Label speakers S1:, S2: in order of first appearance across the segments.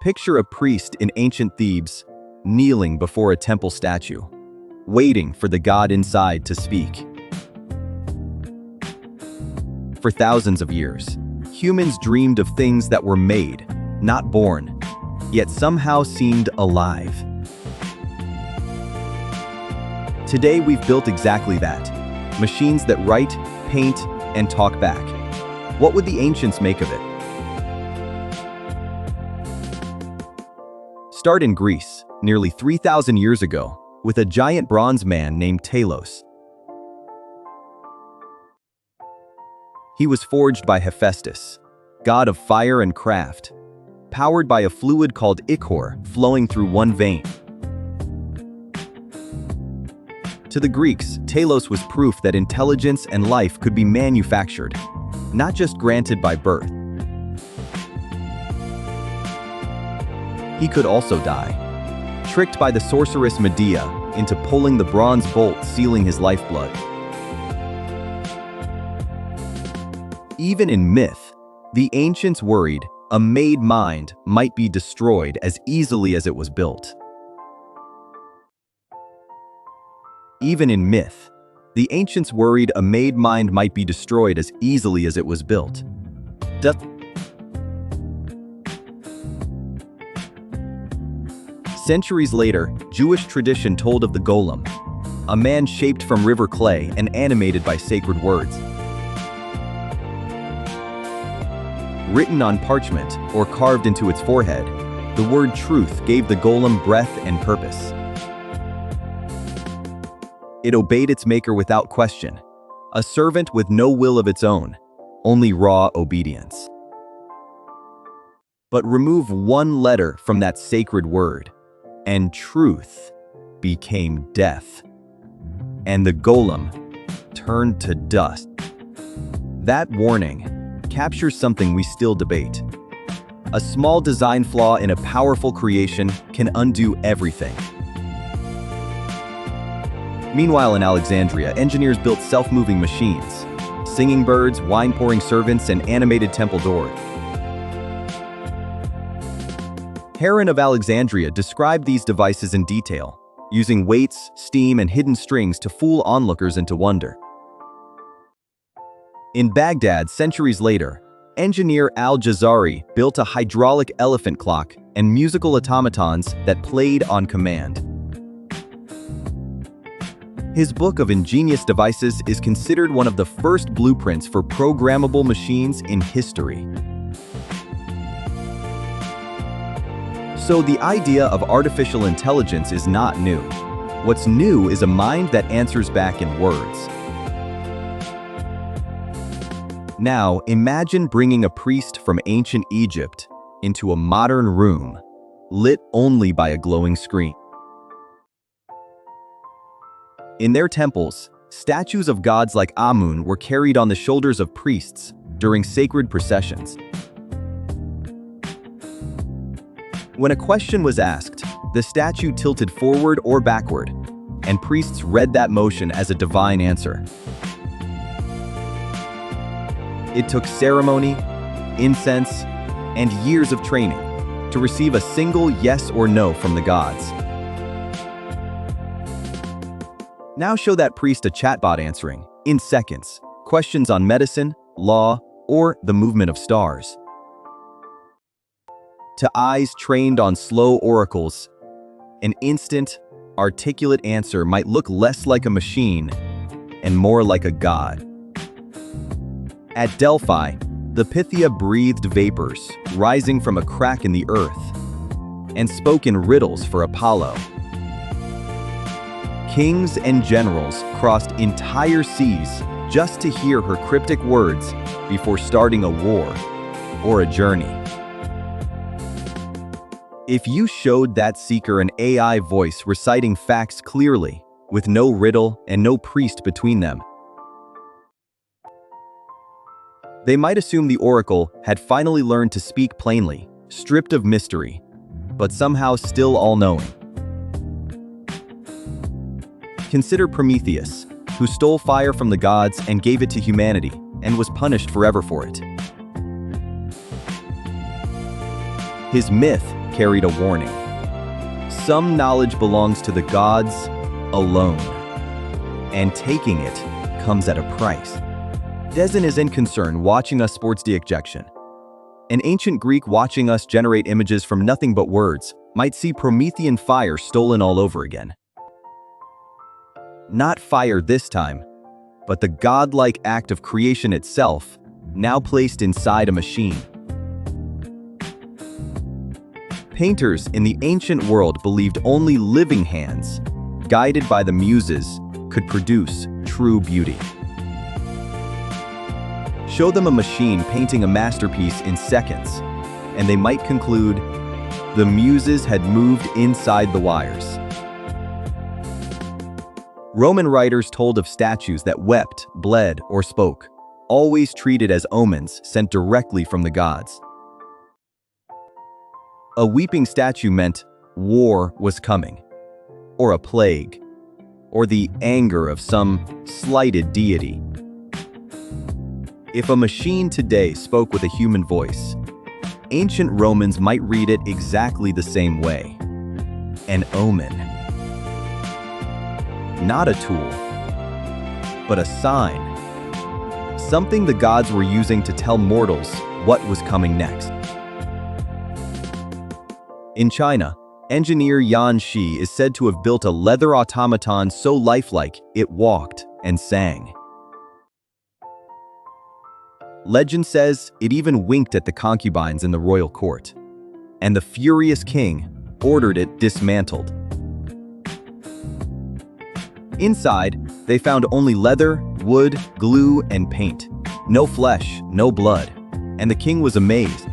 S1: Picture a priest in ancient Thebes, kneeling before a temple statue, waiting for the god inside to speak. For thousands of years, humans dreamed of things that were made, not born, yet somehow seemed alive. Today we've built exactly that, machines that write, paint, and talk back. What would the ancients make of it? Start in Greece, nearly 3,000 years ago, with a giant bronze man named Talos. He was forged by Hephaestus, god of fire and craft, powered by a fluid called ichor flowing through one vein. To the Greeks, Talos was proof that intelligence and life could be manufactured, not just granted by birth. He could also die, tricked by the sorceress Medea into pulling the bronze bolt sealing his lifeblood. Even in myth, the ancients worried a made mind might be destroyed as easily as it was built. Even in myth, the ancients worried a made mind might be destroyed as easily as it was built. Centuries later, Jewish tradition told of the Golem, a man shaped from river clay and animated by sacred words. Written on parchment or carved into its forehead, the word truth gave the Golem breath and purpose. It obeyed its maker without question, a servant with no will of its own, only raw obedience. But remove one letter from that sacred word, and truth became death, and the Golem turned to dust. That warning captures something we still debate. A small design flaw in a powerful creation can undo everything. Meanwhile, in Alexandria, engineers built self-moving machines, singing birds, wine-pouring servants, and animated temple doors. Heron of Alexandria described these devices in detail, using weights, steam, and hidden strings to fool onlookers into wonder. In Baghdad, centuries later, engineer Al-Jazari built a hydraulic elephant clock and musical automatons that played on command. His book of ingenious devices is considered one of the first blueprints for programmable machines in history. So the idea of artificial intelligence is not new. What's new is a mind that answers back in words. Now, imagine bringing a priest from ancient Egypt into a modern room, lit only by a glowing screen. In their temples, statues of gods like Amun were carried on the shoulders of priests during sacred processions. When a question was asked, the statue tilted forward or backward, and priests read that motion as a divine answer. It took ceremony, incense, and years of training to receive a single yes or no from the gods. Now show that priest a chatbot answering, in seconds, questions on medicine, law, or the movement of stars. To eyes trained on slow oracles, an instant, articulate answer might look less like a machine and more like a god. At Delphi, the Pythia breathed vapors rising from a crack in the earth and spoke in riddles for Apollo. Kings and generals crossed entire seas just to hear her cryptic words before starting a war or a journey. If you showed that seeker an AI voice reciting facts clearly, with no riddle and no priest between them, they might assume the oracle had finally learned to speak plainly, stripped of mystery, but somehow still all-knowing. Consider Prometheus, who stole fire from the gods and gave it to humanity, and was punished forever for it. His myth carried a warning. Some knowledge belongs to the gods alone, and taking it comes at a price. Dezen is in concern watching us sports dejection. An ancient Greek watching us generate images from nothing but words might see Promethean fire stolen all over again. Not fire this time, but the godlike act of creation itself, now placed inside a machine. Painters in the ancient world believed only living hands, guided by the muses, could produce true beauty. Show them a machine painting a masterpiece in seconds, and they might conclude the muses had moved inside the wires. Roman writers told of statues that wept, bled, or spoke, always treated as omens sent directly from the gods. A weeping statue meant war was coming, or a plague, or the anger of some slighted deity. If a machine today spoke with a human voice, ancient Romans might read it exactly the same way. An omen. Not a tool, but a sign. Something the gods were using to tell mortals what was coming next. In China, engineer Yan Shi is said to have built a leather automaton so lifelike it walked and sang. Legend says it even winked at the concubines in the royal court, and the furious king ordered it dismantled. Inside, they found only leather, wood, glue, and paint. No flesh, no blood, and the king was amazed.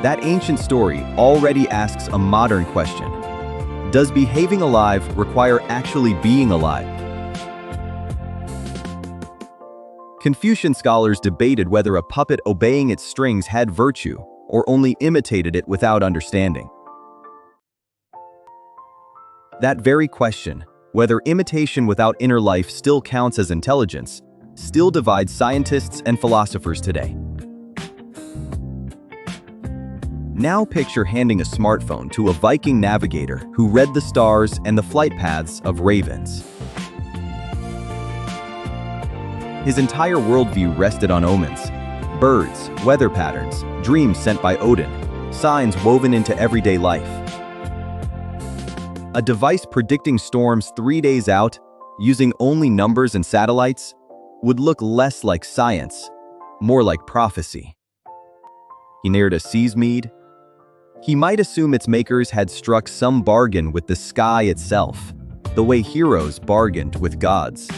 S1: That ancient story already asks a modern question. Does behaving alive require actually being alive? Confucian scholars debated whether a puppet obeying its strings had virtue or only imitated it without understanding. That very question, whether imitation without inner life still counts as intelligence, still divides scientists and philosophers today. Now picture handing a smartphone to a Viking navigator who read the stars and the flight paths of ravens. His entire worldview rested on omens, birds, weather patterns, dreams sent by Odin, signs woven into everyday life. A device predicting storms 3 days out, using only numbers and satellites, would look less like science, more like prophecy. He neared a sea's mead. He might assume its makers had struck some bargain with the sky itself, the way heroes bargained with gods.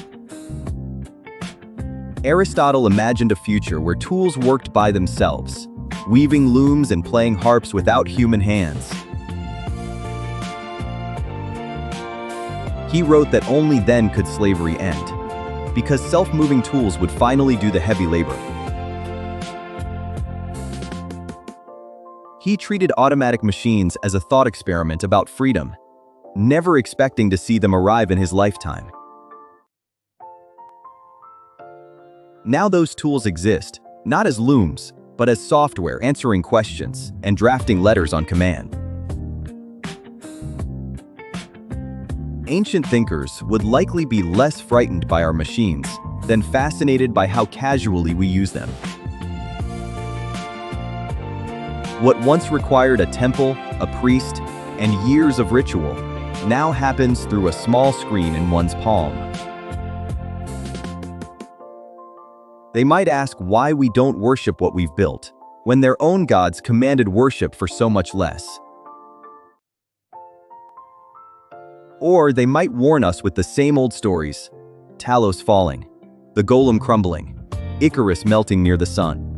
S1: Aristotle imagined a future where tools worked by themselves, weaving looms and playing harps without human hands. He wrote that only then could slavery end, because self-moving tools would finally do the heavy labor. He treated automatic machines as a thought experiment about freedom, never expecting to see them arrive in his lifetime. Now those tools exist, not as looms, but as software answering questions and drafting letters on command. Ancient thinkers would likely be less frightened by our machines than fascinated by how casually we use them. What once required a temple, a priest, and years of ritual now happens through a small screen in one's palm. They might ask why we don't worship what we've built, when their own gods commanded worship for so much less. Or they might warn us with the same old stories: Talos falling, the golem crumbling, Icarus melting near the sun.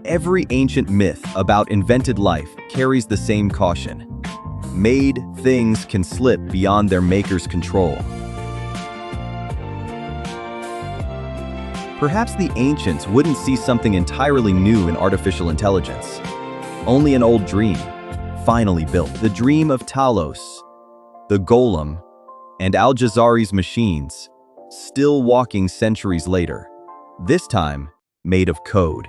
S1: Every ancient myth about invented life carries the same caution. Made things can slip beyond their maker's control. Perhaps the ancients wouldn't see something entirely new in artificial intelligence. Only an old dream, finally built. The dream of Talos, the Golem, and Al-Jazari's machines, still walking centuries later, this time made of code.